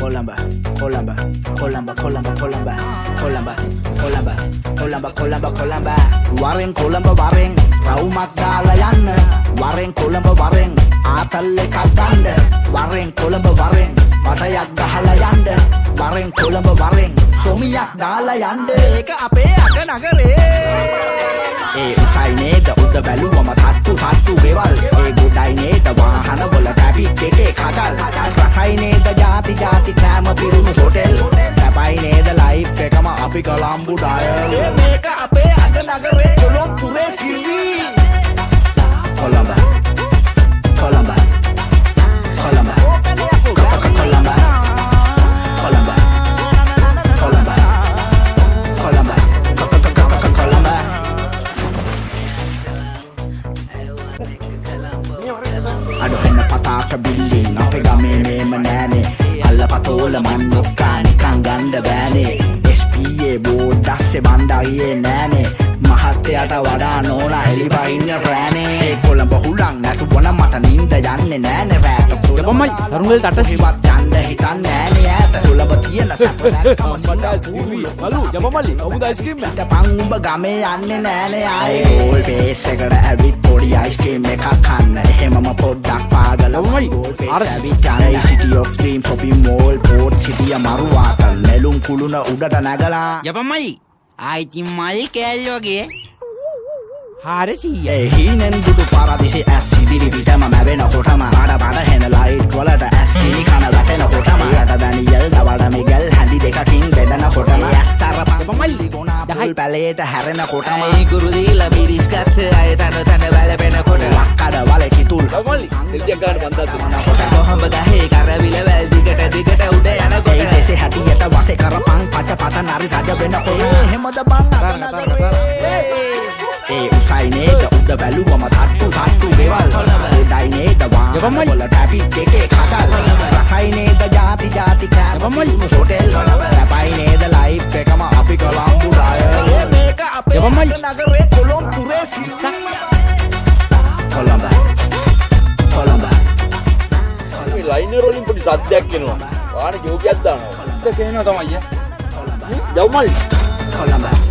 කොළඹ කොළඹ කොළඹ කොළඹ කොළඹ කොළඹ කොළඹ කොළඹ කොළඹ කොළඹ වරෙන් කොළඹ වරෙන් රවුමක් දාලා යන්න වරෙන් කොළඹ වරෙන් ආතල් එකක් ගන්න වරෙන් කොළඹ වරෙන් පටයක් ගහලා යන්න වරෙන් කොළඹ වරෙන් සොමියක් දාලා යන්න ඒක අපේ අග නගරේ ඒ උසයි නේද උඩ බැලුවම තට්ටු තට්ටු ගෙවල් ඒ ගොඩයි නේද වාහන වල ට්‍රැෆික් එකේ කඩල් රසයි නේද ಜಾති ಜಾති කෑම පිරුණු හොටෙල් සැපයි නේද ලයිෆ් එකම අපි කොළඹ ඩයල් මේක අපේ අග නගරේ කොළඹුරේ සිල්වි කොළඹ කොළඹ කොළඹ කොළඹ අඩුවෙන්න පතාක බිල්ලින් අපේ ගමේ මේම නෑනේ අල්ල පතෝල මන්නොක්කා නිකන් ගණ්ඩ බෑනේ SPA බෝඩ් දස්සේ බණ්ඩාගේ නෑනේ මහත්තයට වඩා නෝනා එලිබයින්න රෑනේ කොළඹ හුලං නැතුවන මට නින්ද යන්නේ නෑනේ රෑට යපමයි තරුණල් ටට හිවත් යන්න හිතන්නේ නෑනේ ඈත කොළඹ තියෙන සැපදැක්කම සිවි බලු යපමලි ඔබ අයිස්ක්‍රීම් එක පන් උඹ ගමේ යන්නේ නෑනේ ආයේ ගෝල් බේස් එකට ඇවිත් පොඩි අයිස්ක්‍රීම් එකක් කන්න එහෙමම පොඩ්ඩක් පාගල ගෝල් බේස් ඇවිත් යන්නේ city of dreams shopping mall port city මරුවාට නෙළුම් කුළුණ උඩට නැගලා යපමයි ආයිතින් මල් කෑල්ලෝගේ හාරසිය හීනෙන් දුටු පාරදිසි ඇස් ඉදිරි පිටම මැවෙන කොටම ආඩ බඩ හෙන ලයිට් වලට ඇස් කිනි කන වැටෙන කොටම යට දනියල් දවඩ මිගල් හැඳි දෙකකින් බෙදෙන කොටම ඇස් අර මල්ලි ගොනා පුල් පැලේට හැරෙන කොටම ගුරු දීලා බිරිස් ගත්ත අය තන තන වැළපෙන කොට ලක්කඩ වල කිතුල් මල්ලි එල්ජක් ගන්න බන්දත් කොට කොහොඹ ගහේ කරවිල වැල් දිගට උඩ යන කොට දෙසේ හැටියට වසේ කරපන් පට පත නරි රජ වෙන කොට එහෙමද බං ඒ උසයි නේද උඩ බැලුවම තට්ටු තට්ටු ගෙවල් ගොඩයි නේද වාහන වල ට්‍රැෆික් එකේ කඩල් රසයි නේද ಜಾති ಜಾති කෑම හොටෙල් සැපයි නේද ලයිෆ් එකම අපි කොළඹ ඩයල් මේක අපේ නගරේ කොළඹුරේ සිල්සක් කොළඹ කොළඹ මේ ලයිනර් වලින් පොඩි සද්දයක් එනවා වාහනේ ජෝගියක් දානවා දෙක එනවා තමයි යවමල් කොළඹ